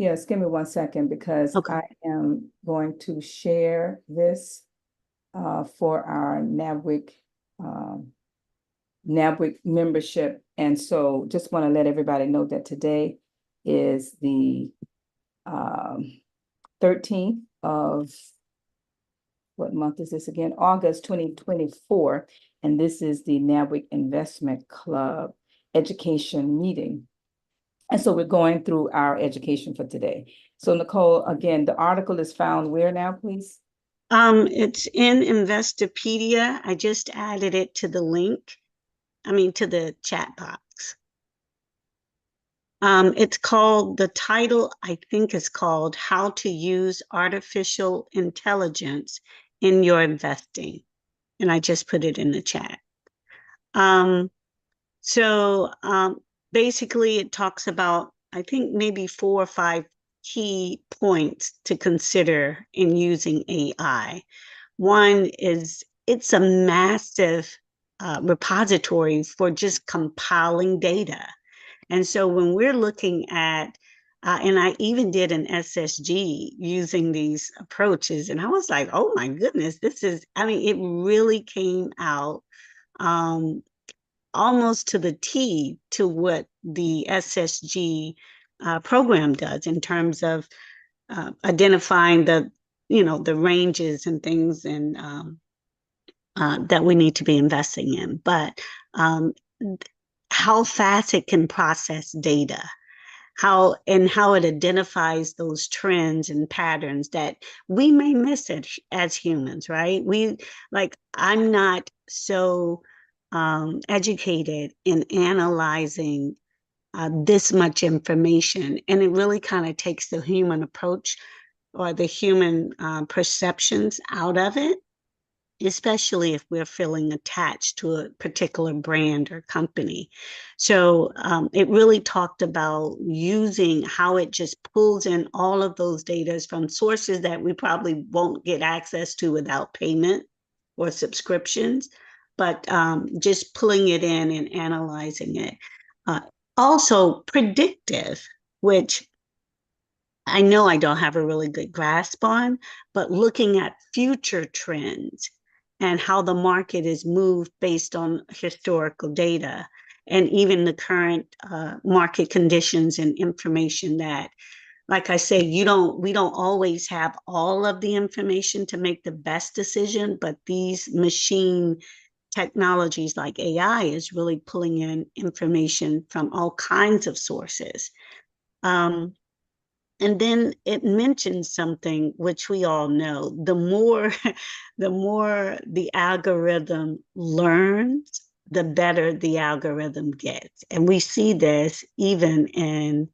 Yes, give me 1 second because Okay. I am going to share this for our um, Nabwic membership. And so just want to let everybody know that today is the 13th of, what month is this again? August 2024. And this is the Nabwic Investment Club education meeting. And so we're going through our education for today. So Nicole, again, the article is found where now, please? It's in Investopedia. I just added it to the link. I mean, to the chat box. It's called, the title, I think, is called How to Use Artificial Intelligence in Your Investing. And I just put it in the chat. Um, so basically, it talks about, I think, maybe 4 or 5 key points to consider in using AI. One is it's a massive repository for just compiling data. And so when we're looking at, and I even did an SSG using these approaches, and I was like, oh my goodness, this is, I mean, it really came out um, almost to the T to what the SSG program does in terms of identifying the ranges and things and that we need to be investing in. But um, how fast it can process data, how it identifies those trends and patterns that we may miss it as humans, right? I'm not so educated in analyzing this much information, and it really kind of takes the human approach or the human perceptions out of it, especially if we're feeling attached to a particular brand or company. So it really talked about using how it just pulls in all of those data from sources that we probably won't get access to without payment or subscriptions, but just pulling it in and analyzing it. Uh, Also predictive, which I know I don't have a really good grasp on, but looking at future trends and how the market is moved based on historical data and even the current market conditions and information that, like I say, we don't always have all of the information to make the best decision, but these machine technologies like AI is really pulling in information from all kinds of sources. Um, and then it mentions something which we all know. The more the algorithm learns, the better the algorithm gets. And we see this even in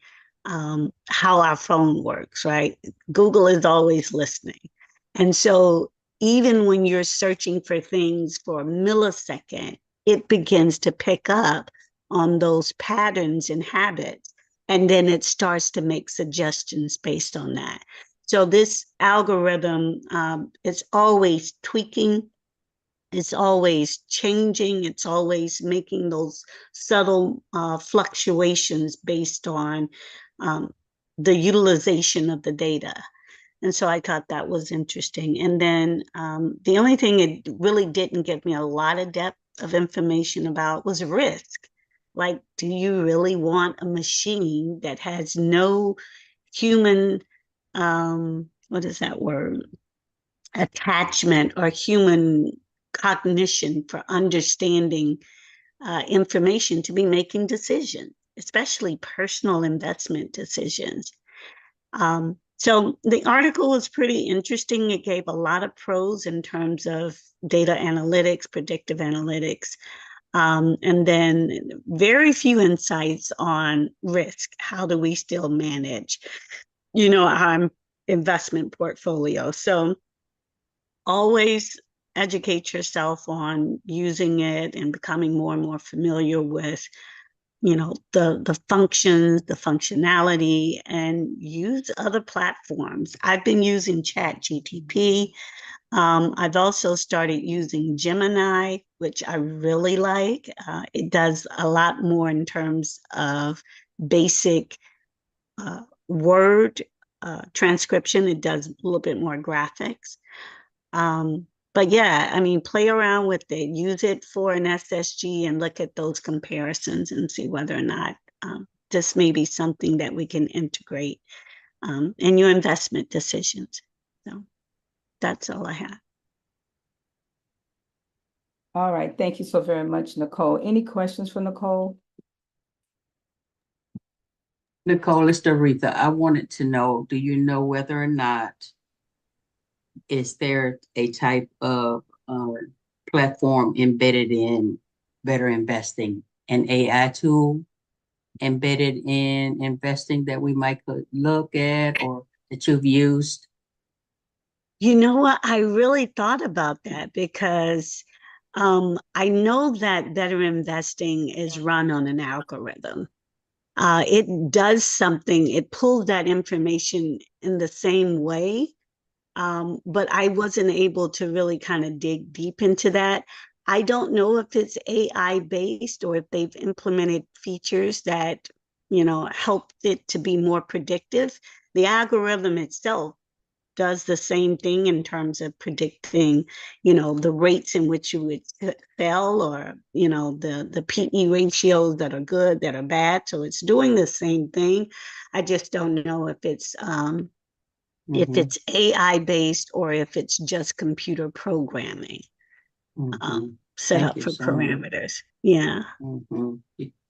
how our phone works, right? Google is always listening. And so even when you're searching for things for a millisecond, it begins to pick up on those patterns and habits, and then it starts to make suggestions based on that. So this algorithm is always tweaking, it's always changing, it's always making those subtle fluctuations based on um, the utilization of the data. And so I thought that was interesting. And then the only thing it really didn't give me a lot of depth of information about was risk. Like, do you really want a machine that has no human, what is that word? Attachment or human cognition for understanding information to be making decisions, especially personal investment decisions. So the article was pretty interesting. It gave a lot of pros in terms of data analytics, predictive analytics, and then very few insights on risk. How do we still manage, our investment portfolio? So always educate yourself on using it and becoming more and more familiar with the functions, the functionality, and use other platforms. I've been using ChatGPT. I've also started using Gemini, which I really like. It does a lot more in terms of basic Word transcription. It does a little bit more graphics. But yeah, I mean, play around with it, use it for an SSG and look at those comparisons and see whether or not this may be something that we can integrate in your investment decisions. So that's all I have. All right, thank you so very much, Nicole. Any questions for Nicole? Nicole, it's Doretha. I wanted to know, do you know whether or not is there a type of platform embedded in Better Investing, an AI tool embedded in investing that we might could look at or that you've used? You know what? I really thought about that because I know that Better Investing is run on an algorithm. It does something, it pulls that information in the same way, but I wasn't able to really kind of dig deep into that. I don't know if it's AI based or if they've implemented features that, helped it to be more predictive. The algorithm itself does the same thing in terms of predicting, the rates in which you would sell or, the PE ratios that are good, that are bad. So it's doing the same thing. I just don't know if it's AI based or if it's just computer programming set Thank up you for so much. parameters. Yeah.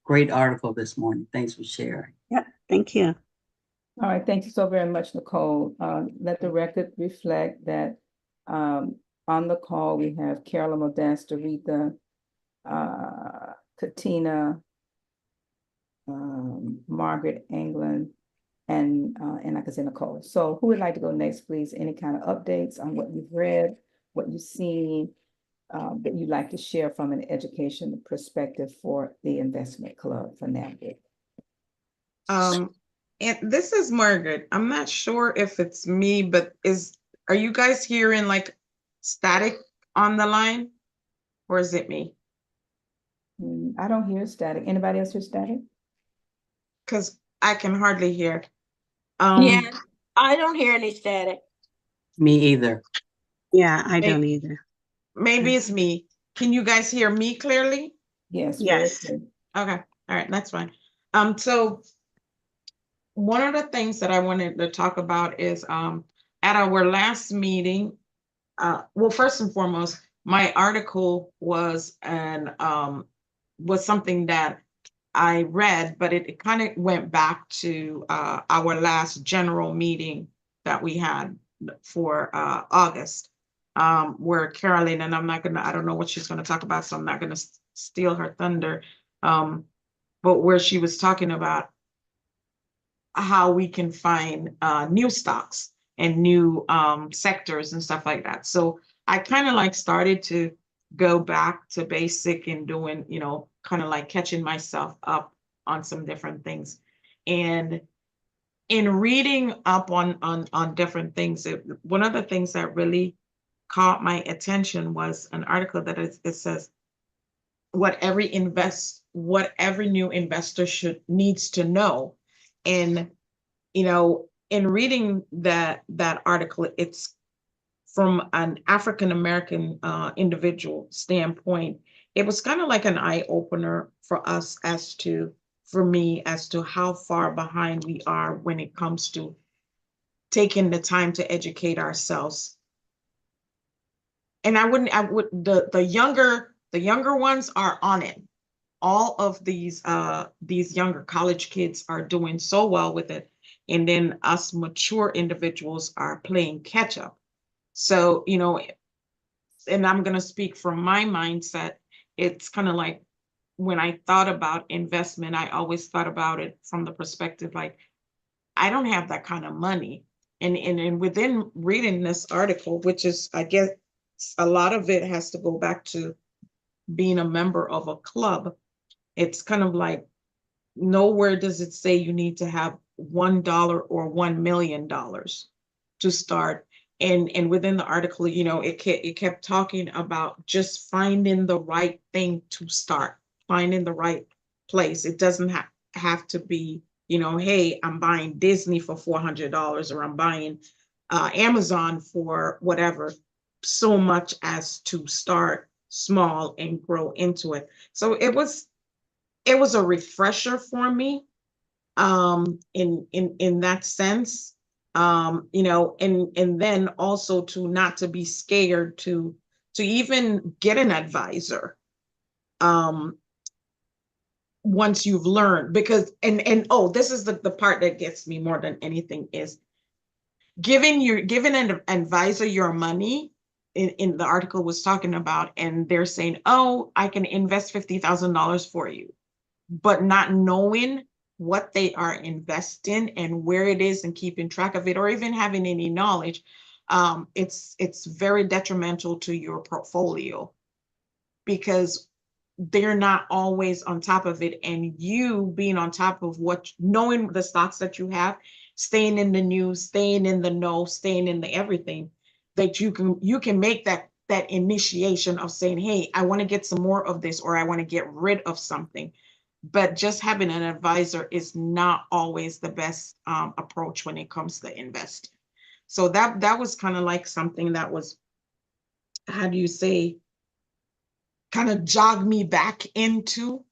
Great article this morning. Thanks for sharing. Yeah. Thank you. All right, thank you so very much, Nicole. Let the record reflect that on the call, we have Carolyn Modeste, Doretha, Katina, Margaret England, and like I said, Nicole. So who would like to go next, please? Any kind of updates on what you've read, what you've seen, that you'd like to share from an education perspective for the investment club for Nabwic? And this is Margaret. I'm not sure if it's me, but are you guys hearing like static on the line, or is it me? I don't hear static. Anybody else hear static? Because I can hardly hear. Yeah, I don't hear any static. Me either. Yeah, I don't either. Maybe it's me. Can you guys hear me clearly? Yes. Yes. Okay. All right, that's fine. So one of the things that I wanted to talk about is at our last meeting, well, first and foremost, my article was something that I read, but it kind of went back to our last general meeting that we had for August, where Carolyn, and I don't know what she's gonna talk about, so I'm not gonna steal her thunder, but where she was talking about how we can find new stocks and new sectors and stuff like that. So I kind of like started to go back to basic and doing, kind of like catching myself up on some different things. And in reading up on different things, one of the things that really caught my attention was an article that it says what every new investor needs to know. And in reading that article, it's from an African American individual standpoint. It was kind of like an eye opener for us for me as to how far behind we are when it comes to taking the time to educate ourselves. And the younger ones are on it. All of these younger college kids are doing so well with it, and then us mature individuals are playing catch up. So and I'm going to speak from my mindset. It's kind of like when I thought about investment, I always thought about it from the perspective like I don't have that kind of money. And within reading this article, which is, I guess, a lot of it has to go back to being a member of a club. It's kind of like nowhere does it say you need to have $1 or $1 million to start. And within the article, it kept talking about just finding the right thing to start, finding the right place. It doesn't have to be you know, hey, I'm buying Disney for $400, or I'm buying Amazon for whatever, so much as to start small and grow into it. So it was a refresher for me, in that sense, you know, and then also to not to be scared to even get an advisor, once you've learned, because oh, this is the part that gets me more than anything, is giving an advisor your money. In the article was talking about, and they're saying, oh, I can invest $50,000 for you, but not knowing what they are investing and where it is and keeping track of it, or even having any knowledge, it's very detrimental to your portfolio, because they're not always on top of it. And you being on top of knowing the stocks that you have, staying in the news, staying in the know, staying in the everything, that you can make that initiation of saying, hey, I want to get some more of this, or I want to get rid of something. But just having an advisor is not always the best approach when it comes to investing. So that was kind of like something that was, how do you say, kind of jog me back into,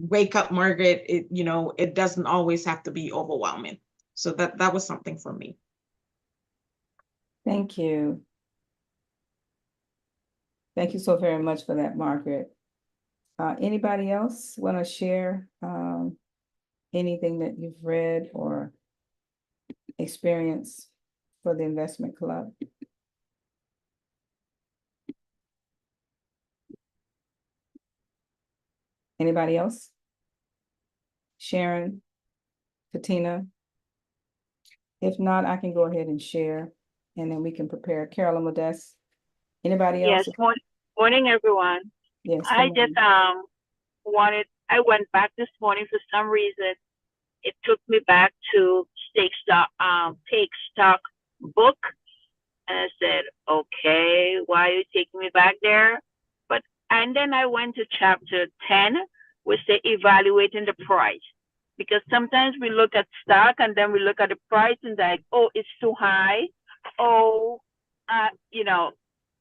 wake up, Margaret. It, you know, it doesn't always have to be overwhelming. So that was something for me. Thank you. Thank you so very much for that, Margaret. Anybody else want to share anything that you've read or experienced for the investment club? Anybody else? Sharon, Katina? If not, I can go ahead and share, and then we can prepare. Carolyn Modest. Anybody Yes, else? morning, everyone. Yes. I just I went back this morning for some reason. It took me back to Take Stock book, and I said, okay, why are you taking me back there? And then I went to chapter 10, which say evaluating the price. Because sometimes we look at stock and then we look at the price and like, oh, it's too high. Oh, you know,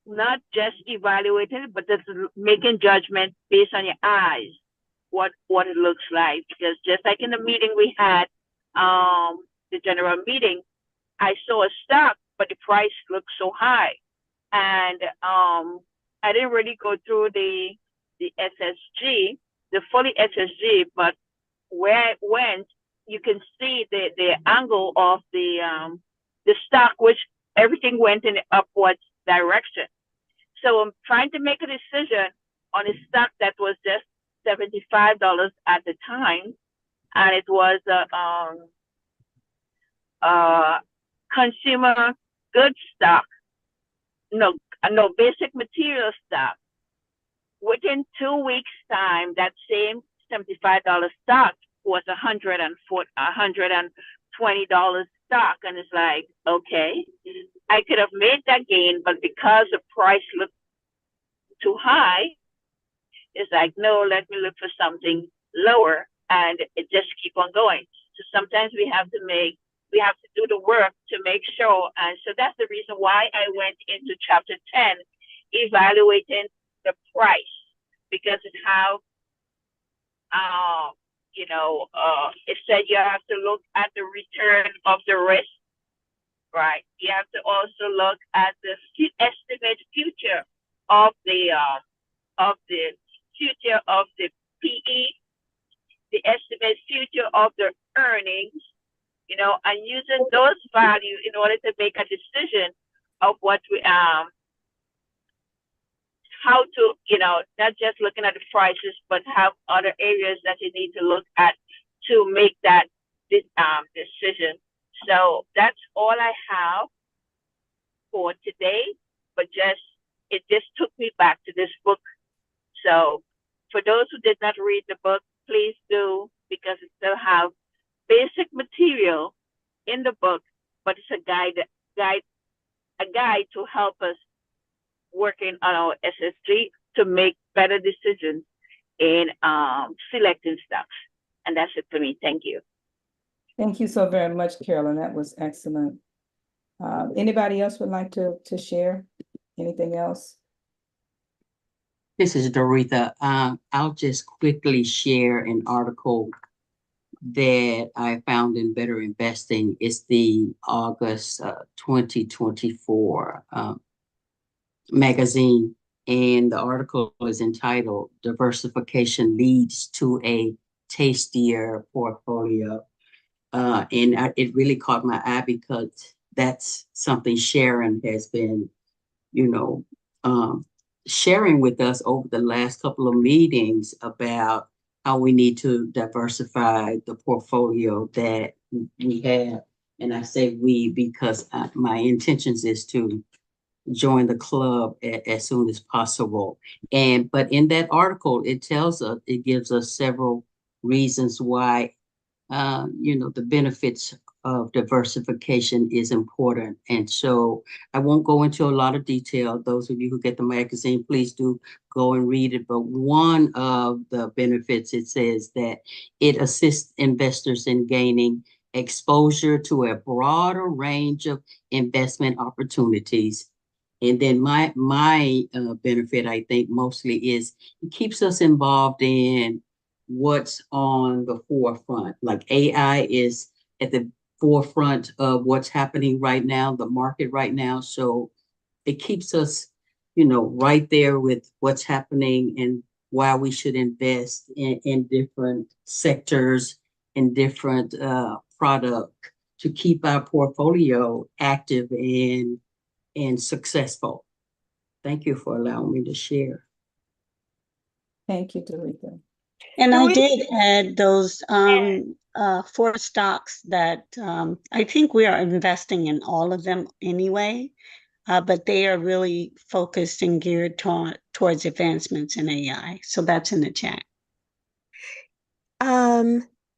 not just evaluating, but just making judgment based on your eyes, what it looks like. Because just like in the meeting we had, the general meeting, I saw a stock, but the price looked so high. And I didn't really go through the SSG, the fully SSG, but where it went, you can see the angle of the stock, which everything went in the upwards direction. So I'm trying to make a decision on a stock that was just $75 at the time, and it was consumer goods stock. No, basic material stock. Within 2 weeks' time, that same $75 stock was $120 stock. And it's like, okay, I could have made that gain, but because the price looked too high, it's like, no, let me look for something lower, and it just keep on going. So sometimes we have to do the work to make sure. And so that's the reason why I went into chapter 10, evaluating the price, because it how, it said you have to look at the return of the risk, right? You have to also look at the estimated future of the future of the PE, the estimated future of the earnings, and using those values in order to make a decision of what we how to, not just looking at the prices, but have other areas that you need to look at to make that decision. So that's all I have for today, but it just took me back to this book. So for those who did not read the book, please do, because it still have basic material in the book, but it's a guide to help us working on our SSG to make better decisions in selecting stocks. And that's it for me. Thank you. Thank you so very much, Carolyn. That was excellent. Anybody else would like to share? Anything else? This is Doretha. I'll just quickly share an article that I found in Better Investing. It's the August 2024 magazine, and the article is entitled "Diversification Leads to a Tastier Portfolio." It really caught my eye because that's something Sharon has been, you know, sharing with us over the last couple of meetings about how we need to diversify the portfolio that we have. And I say we because my intentions is to join the club as soon as possible. But in that article, it gives us several reasons why the benefits of diversification is important. And so I won't go into a lot of detail. Those of you who get the magazine, please do go and read it. But one of the benefits, it says that it assists investors in gaining exposure to a broader range of investment opportunities. And then my benefit, I think, mostly is it keeps us involved in what's on the forefront. Like AI is at the forefront of what's happening right now, the market right now. So it keeps us, right there with what's happening and why we should invest in different sectors and different product to keep our portfolio active and successful. Thank you for allowing me to share. Thank you, Doretha. And I Doretha- did add those 4 stocks that I think we are investing in all of them anyway, but they are really focused and geared towards advancements in AI. So that's in the chat.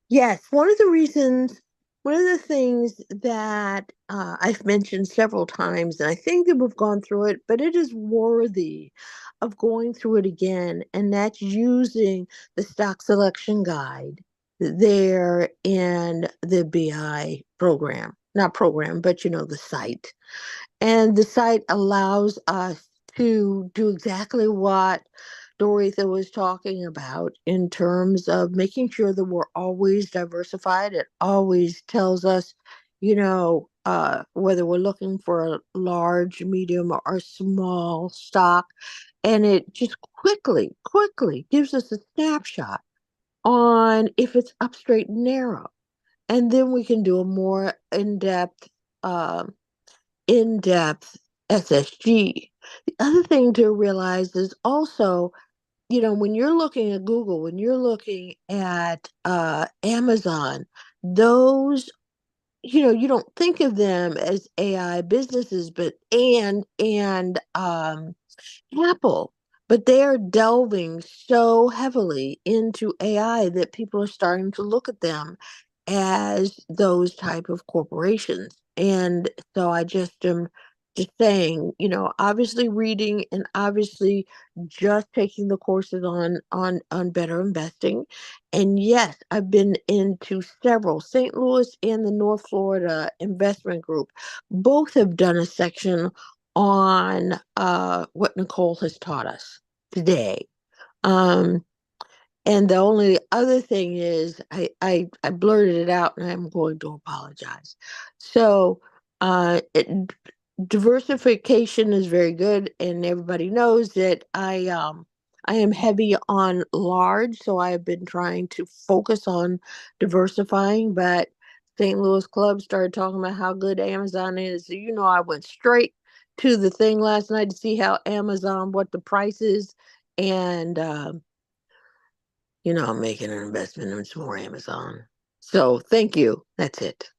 Yes, one of the things that I've mentioned several times, and I think that we've gone through it, but it is worthy of going through it again, and that's using the stock selection guide there in the BI program. Not program, but the site. And the site allows us to do exactly what Doretha was talking about in terms of making sure that we're always diversified. It always tells us, whether we're looking for a large, medium, or small stock. And it just quickly gives us a snapshot on if it's up, straight, and narrow. And then we can do a more in-depth SSG. The other thing to realize is also, when you're looking at Google, when you're looking at Amazon, those, you don't think of them as AI businesses, but and Apple, but they are delving so heavily into AI that people are starting to look at them as those type of corporations. And so I just am just saying, obviously reading and obviously just taking the courses on better investing. And yes, I've been into several, St. Louis and the North Florida Investment Group. Both have done a section on what Nicole has taught us today. And the only other thing is I blurted it out and I'm going to apologize. So diversification is very good, and everybody knows that I am heavy on large, so I have been trying to focus on diversifying, but St. Louis Club started talking about how good Amazon is. So, I went straight to the thing last night to see how Amazon, what the price is, and I'm making an investment in some more Amazon. So thank you. That's it.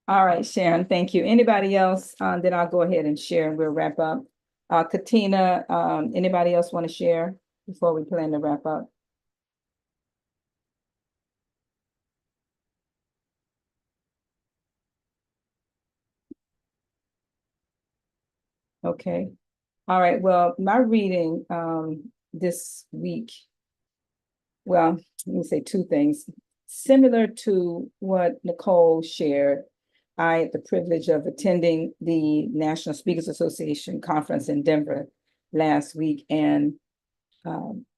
All right, Sharon, thank you. Anybody else? Then I'll go ahead and share and we'll wrap up. Katina, anybody else want to share before we plan to wrap up? Okay. All right. Well, my reading this week Well, let me say two things. Similar to what Nicole shared, I had the privilege of attending the National Speakers Association conference in Denver last week, and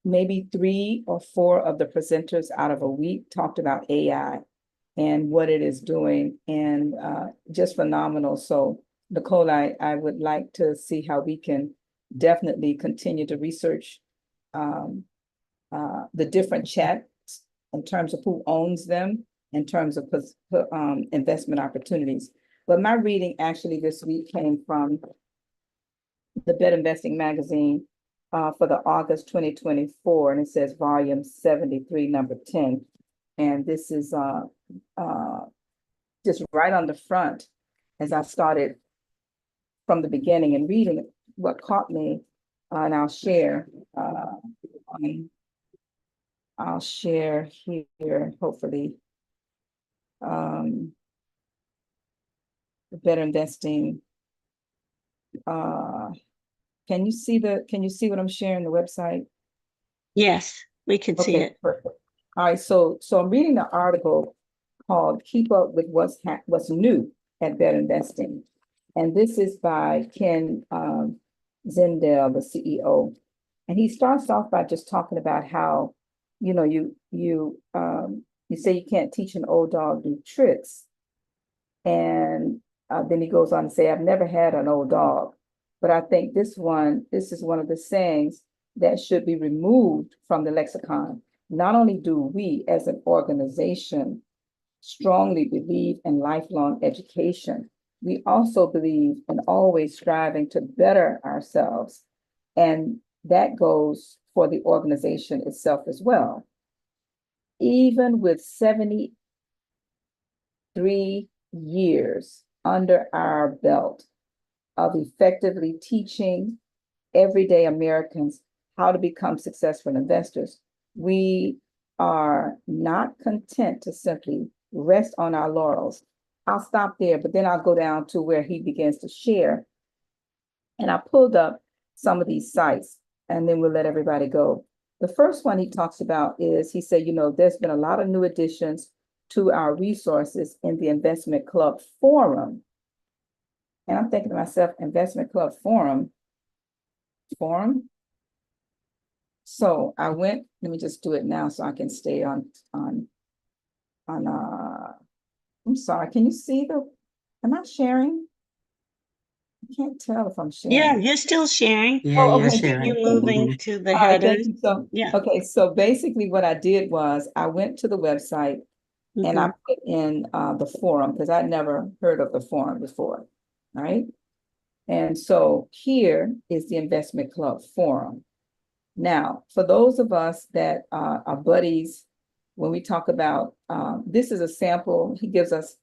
maybe 3 or 4 of the presenters out of a week talked about AI and what it is doing, and just phenomenal. So, Nicole, I would like to see how we can definitely continue to research the different chats in terms of who owns them, in terms of investment opportunities. But my reading actually this week came from the Bet Investing magazine for the August 2024, and it says volume 73, number 10. And this is just right on the front. As I started from the beginning and reading, what caught me, and I'll share here, hopefully. The Better Investing. Can you see what I'm sharing, the website? Yes, we can see Okay, it. perfect. All right, so I'm reading the article called "Keep Up with What's New at Better Investing," and this is by Ken Zendel, the CEO, and he starts off by just talking about how, you say you can't teach an old dog new tricks, and then he goes on to say, "I've never had an old dog, but I think this is one of the sayings that should be removed from the lexicon. Not only do we as an organization strongly believe in lifelong education, we also believe in always striving to better ourselves. And that goes for the organization itself as well. Even with 73 years under our belt of effectively teaching everyday Americans how to become successful investors, we are not content to simply rest on our laurels." I'll stop there, but then I'll go down to where he begins to share. And I pulled up some of these sites, and then we'll let everybody go. The first one he talks about is, he said, there's been a lot of new additions to our resources in the Investment Club Forum. And I'm thinking to myself, Investment Club Forum? So I went, let me just do it now so I can stay on, I'm sorry, can you see am I sharing? I can't tell if I'm sharing. Yeah, you're still sharing. Yeah, Oh, you're okay. sharing. You're moving to the All right, thank headers. you. So, Yeah. okay, so basically what I did was I went to the website and I put in the forum, because I'd never heard of the forum before. All right. And so here is the Investment Club Forum. Now, for those of us that are buddies, when we talk about, this is a sample, he gives us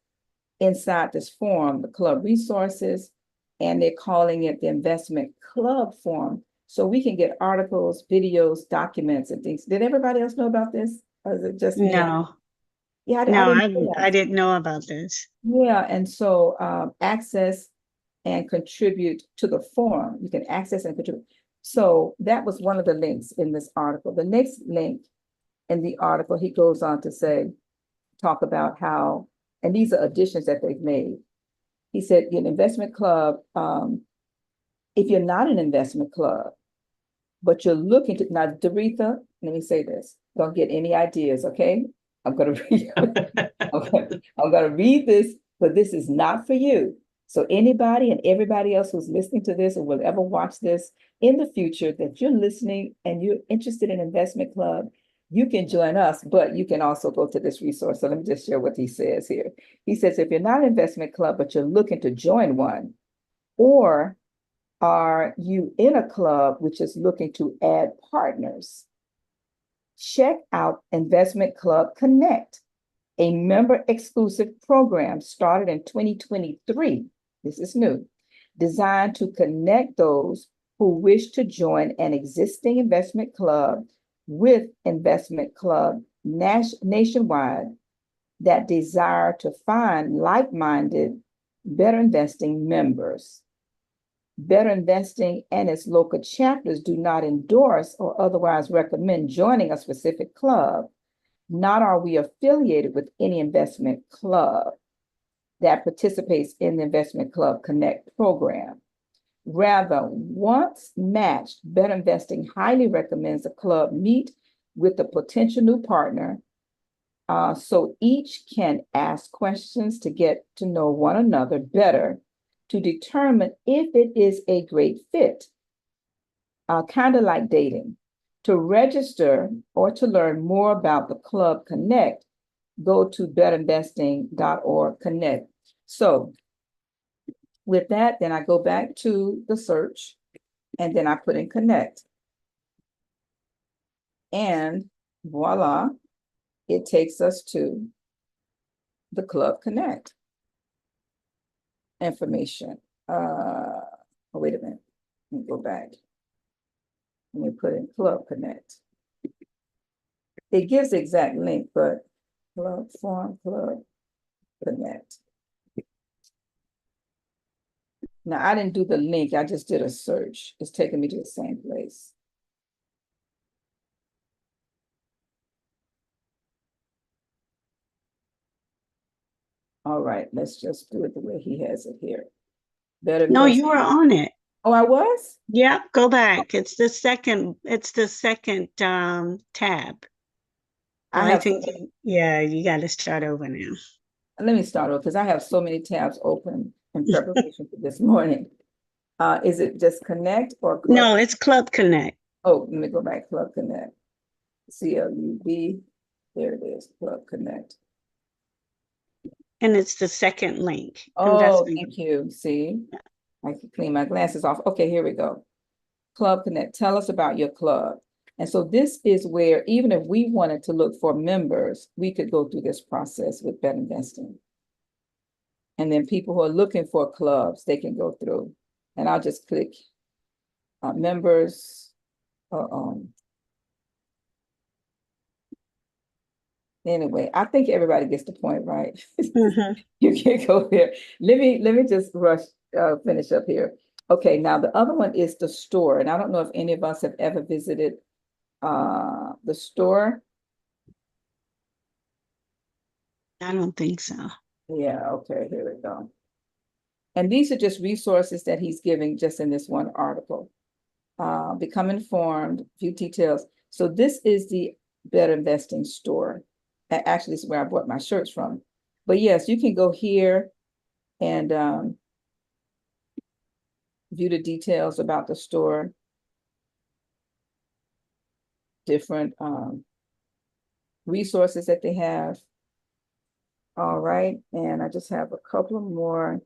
inside this forum, the club resources, and they're calling it the Investment Club Forum. So we can get articles, videos, documents, and things. Did everybody else know about this? Or is it just me? No, Yeah, no, didn't know I that. didn't know about this. Yeah, and so access and contribute to the forum. You can access and contribute. So that was one of the links in this article. The next link in the article, he goes on to talk about how, and these are additions that they've made. He said, an investment club, if you're not an investment club, but you're looking to, now, Doretha, let me say this, don't get any ideas, okay? I'm gonna read this, but this is not for you. So anybody and everybody else who's listening to this or will ever watch this in the future, that you're listening and you're interested in investment club, you can join us, but you can also go to this resource. So let me just share what he says here. He says, if you're not an investment club, but you're looking to join one, or are you in a club which is looking to add partners, check out Investment Club Connect, a member-exclusive program started in 2023. This is new, designed to connect those who wish to join an existing investment club with investment club nationwide that desire to find like-minded, better investing members. Better Investing and its local chapters do not endorse or otherwise recommend joining a specific club. Not are we affiliated with any investment club that participates in the Investment Club Connect program. Rather, once matched, Better Investing highly recommends the club meet with a potential new partner so each can ask questions to get to know one another better to determine if it is a great fit. Kind of like dating. To register or to learn more about the Club Connect, go to betterinvesting.org Connect. So with that, then I go back to the search and then I put in Connect. And voila, it takes us to the Club Connect information. Oh, wait a minute. Let me go back. Let me put in Club Connect. It gives the exact link, but Club Form, Club Connect. Now, I didn't do the link. I just did a search. It's taking me to the same place. All right, let's just do it the way he has it here. Better No, invest- you were on it. Oh, I was? Yep, go back. It's the second tab. I have, think, yeah, you got to start over now. let me start over because I have so many tabs open in preparation for this morning. Is it just Connect or Club? No, it's Club Connect. Oh, let me go back, Club Connect. CLUB, there it is, Club Connect. And it's the second link. Oh, thank you. See, I can clean my glasses off. Okay, here we go. Club Connect, tell us about your club. And so this is where, even if we wanted to look for members, we could go through this process with Better Investing. And then people who are looking for clubs, they can go through. And I'll just click members. Anyway, I think everybody gets the point, right? Mhm. You can't go there. Let me just finish up here. Okay, now the other one is the store. And I don't know if any of us have ever visited the store. I don't think so. Yeah, okay, here we go. And these are just resources that he's giving just in this one article. Become informed, view details. So this is the Better Investing store. Actually, this is where I bought my shirts from. But yes, you can go here and view the details about the store. Different resources that they have. All right, and I just have a couple more.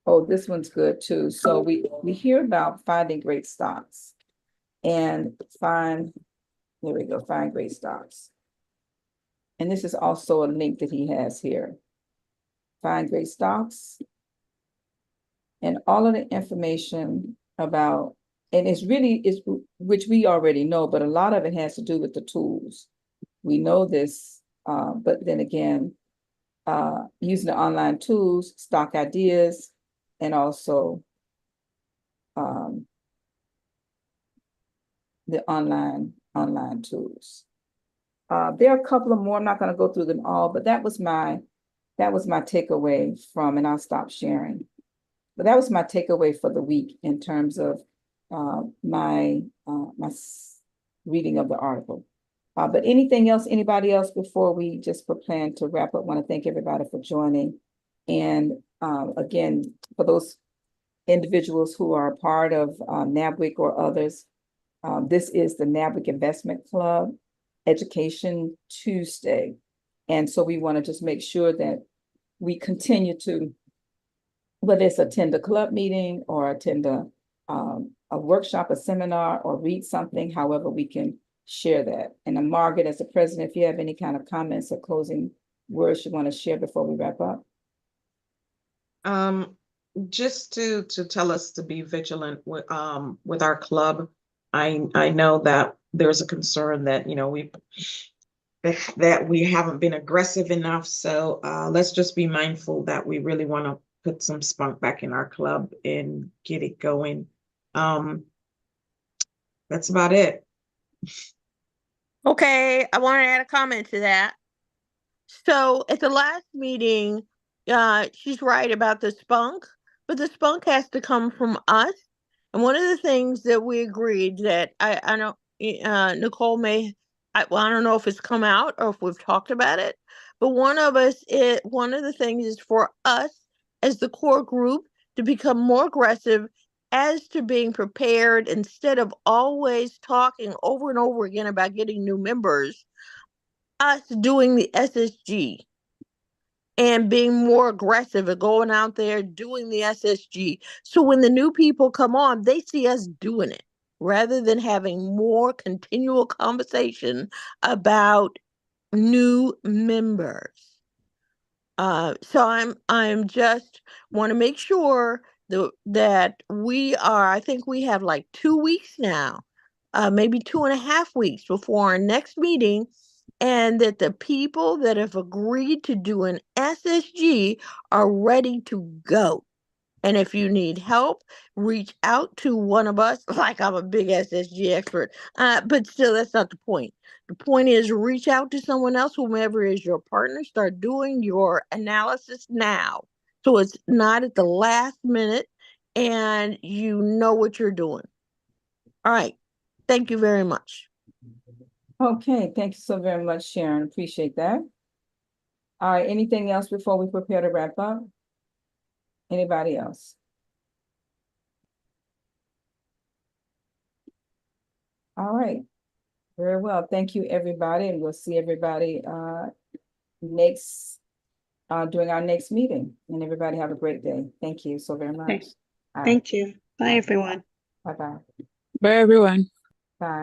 Oh, this one's good too. So we hear about finding great stocks and there we go, find great stocks. And this is also a link that he has here. Find great stocks. And all of the information about, and it's really, which we already know, but a lot of it has to do with the tools. We know this, but then again, using the online tools, stock ideas, and also the online tools. There are a couple of more. I'm not going to go through them all, but that was my takeaway from, and I'll stop sharing. But that was my takeaway for the week in terms of my reading of the article. But anything else, anybody else before we just plan to wrap up? Want to thank everybody for joining. And again, for those individuals who are a part of Nabwic or others, this is the Nabwic Investment Club Education Tuesday. And so we want to just make sure that we continue to, whether it's attend a club meeting or attend a workshop, a seminar, or read something, however we can share that. And Margaret, as the president, if you have any kind of comments or closing words you want to share before we wrap up. Just to tell us to be vigilant with our club. I know that there's a concern that we haven't been aggressive enough. So let's just be mindful that we really want to put some spunk back in our club and get it going. That's about it. Okay, I want to add a comment to that. So at the last meeting, she's right about the spunk, but the spunk has to come from us. And one of the things that we agreed that I know Nicole may, I don't know if it's come out or if we've talked about it, but one of the things is for us as the core group to become more aggressive as to being prepared instead of always talking over and over again about getting new members, us doing the SSG and being more aggressive and going out there doing the SSG. So when the new people come on, they see us doing it rather than having more continual conversation about new members. So I'm just want to make sure that we are, I think we have like 2 weeks now, maybe 2.5 weeks before our next meeting, and that the people that have agreed to do an SSG are ready to go. And if you need help, reach out to one of us. Like I'm a big SSG expert, but still, that's not the point. The point is reach out to someone else, whomever is your partner. Start doing your analysis now, so it's not at the last minute, and you know what you're doing. All right. Thank you very much. Okay, thank you so very much, Sharon. Appreciate that. All right, anything else before we prepare to wrap up? Anybody else? All right, very well. Thank you, everybody, and we'll see everybody during our next meeting. And everybody have a great day. Thank you so very much. Thank you. Bye, everyone. Bye-bye. Bye, everyone. Bye.